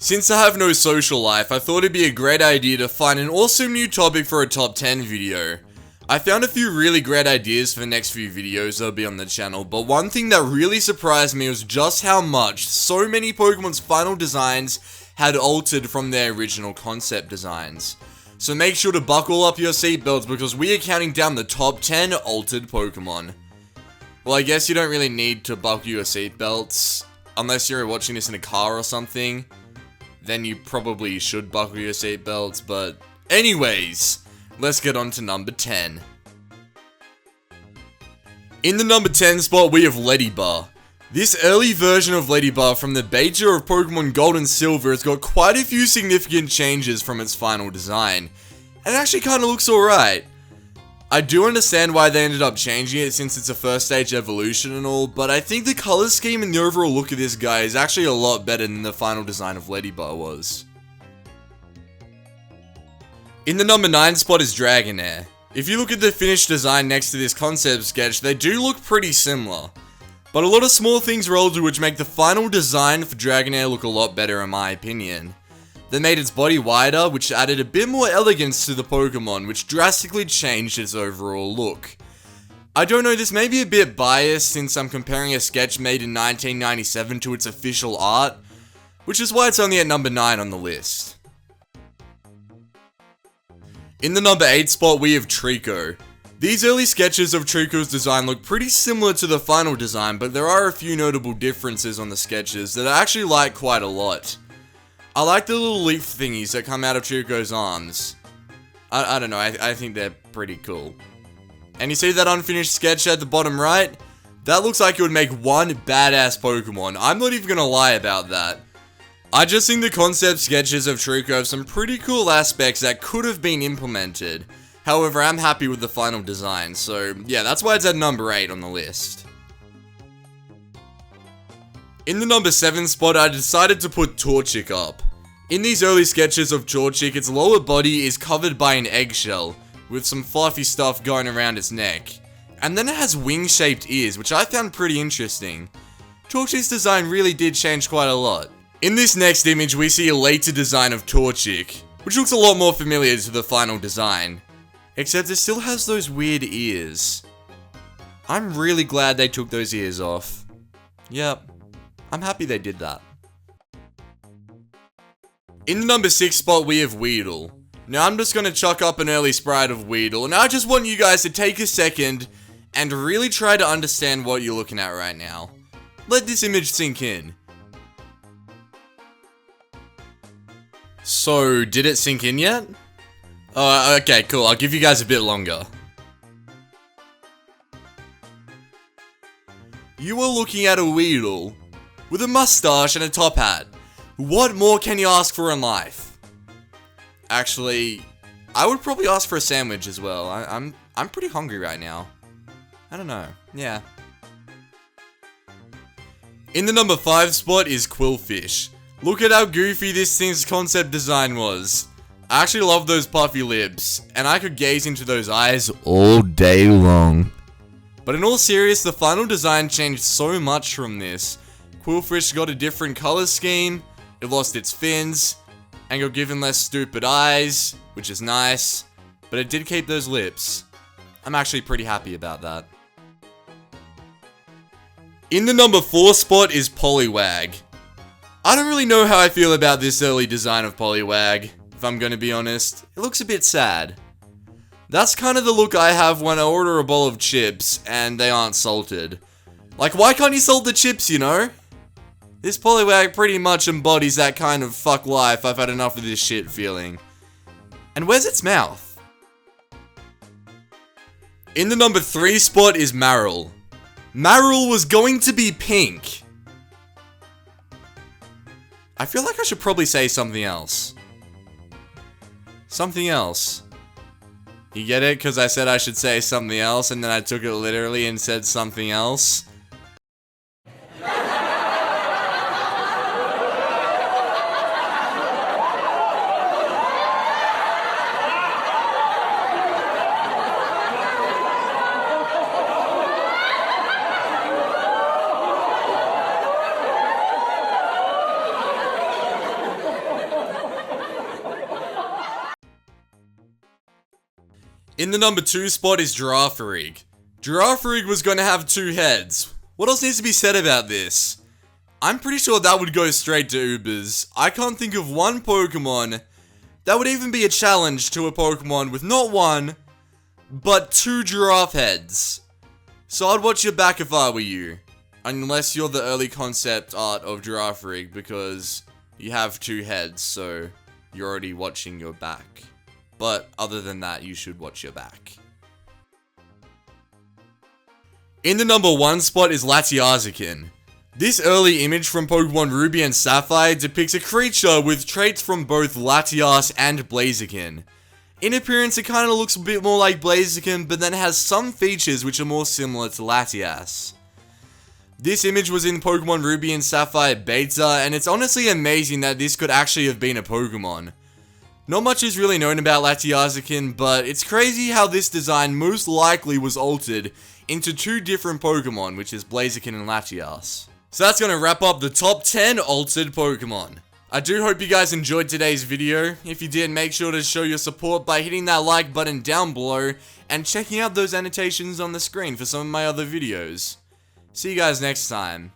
Since I have no social life, I thought it'd be a great idea to find an awesome new topic for a top 10 video. I found a few really great ideas for the next few videos that'll be on the channel, but one thing that really surprised me was just how much so many Pokemon's final designs had altered from their original concept designs. So make sure to buckle up your seatbelts because we are counting down the top 10 altered Pokemon. Well, I guess you don't really need to buckle your seatbelts, unless you're watching this in a car or something. Then you probably should buckle your seatbelts, but anyways, let's get on to number 10. In the number 10 spot, we have Ladybug. This early version of Ladybug from the beta of Pokemon Gold and Silver has got quite a few significant changes from its final design, and it actually kind of looks alright. I do understand why they ended up changing it since it's a first stage evolution and all, but I think the color scheme and the overall look of this guy is actually a lot better than the final design of Ladybug was. In the number 9 spot is Dragonair. If you look at the finished design next to this concept sketch, they do look pretty similar. But a lot of small things were altered which make the final design for Dragonair look a lot better in my opinion. They made its body wider, which added a bit more elegance to the Pokemon, which drastically changed its overall look. I don't know, this may be a bit biased since I'm comparing a sketch made in 1997 to its official art, which is why it's only at number 9 on the list. In the number 8 spot, we have Treecko. These early sketches of Treecko's design look pretty similar to the final design, but there are a few notable differences on the sketches that I actually like quite a lot. I like the little leaf thingies that come out of Treecko's arms. I don't know, I think they're pretty cool. And you see that unfinished sketch at the bottom right? That looks like it would make one badass Pokemon. I'm not even gonna lie about that. I just think the concept sketches of Treecko have some pretty cool aspects that could have been implemented. However, I'm happy with the final design, so yeah, that's why it's at number 8 on the list. In the number 7 spot, I decided to put Torchic up. In these early sketches of Torchic, its lower body is covered by an eggshell, with some fluffy stuff going around its neck. And then it has wing-shaped ears, which I found pretty interesting. Torchic's design really did change quite a lot. In this next image, we see a later design of Torchic, which looks a lot more familiar to the final design. Except it still has those weird ears. I'm really glad they took those ears off. Yep, I'm happy they did that. In the number 6 spot, we have Weedle. Now I'm just gonna chuck up an early sprite of Weedle, and I just want you guys to take a second and really try to understand what you're looking at right now. Let this image sink in. So, did it sink in yet? Oh, okay, cool. I'll give you guys a bit longer. You are looking at a Weedle with a mustache and a top hat. What more can you ask for in life? Actually, I would probably ask for a sandwich as well. I'm pretty hungry right now. I don't know. Yeah. In the number 5 spot is Qwilfish. Look at how goofy this thing's concept design was. I actually love those puffy lips, and I could gaze into those eyes all day long. But in all seriousness, the final design changed so much from this. Qwilfish got a different color scheme, it lost its fins, and got given less stupid eyes, which is nice, but it did keep those lips. I'm actually pretty happy about that. In the number 4 spot is Poliwag. I don't really know how I feel about this early design of Poliwag, if I'm gonna be honest. It looks a bit sad. That's kind of the look I have when I order a bowl of chips and they aren't salted. Like, why can't you salt the chips, you know? This Poliwag pretty much embodies that kind of fuck life, I've had enough of this shit feeling. And where's its mouth? In the number 3 spot is Merrill. Merrill was going to be pink. I feel like I should probably say something else. Something else. You get it? Because I said I should say something else, and then I took it literally and said something else. In the number 2 spot is Girafarig. Girafarig was going to have 2 heads. What else needs to be said about this? I'm pretty sure that would go straight to Ubers. I can't think of one Pokemon that would even be a challenge to a Pokemon with not 1, but 2 giraffe heads. So I'd watch your back if I were you. Unless you're the early concept art of Girafarig, because you have 2 heads, so you're already watching your back. But other than that, you should watch your back. In the number 1 spot is Latiazakin. This early image from Pokemon Ruby and Sapphire depicts a creature with traits from both Latias and Blaziken. In appearance, it kinda looks a bit more like Blaziken, but then has some features which are more similar to Latias. This image was in Pokemon Ruby and Sapphire Beta, and it's honestly amazing that this could actually have been a Pokemon. Not much is really known about Latiazakin, but it's crazy how this design most likely was altered into 2 different Pokemon, which is Blaziken and Latias. So that's gonna wrap up the top 10 altered Pokemon. I do hope you guys enjoyed today's video. If you did, make sure to show your support by hitting that like button down below and checking out those annotations on the screen for some of my other videos. See you guys next time.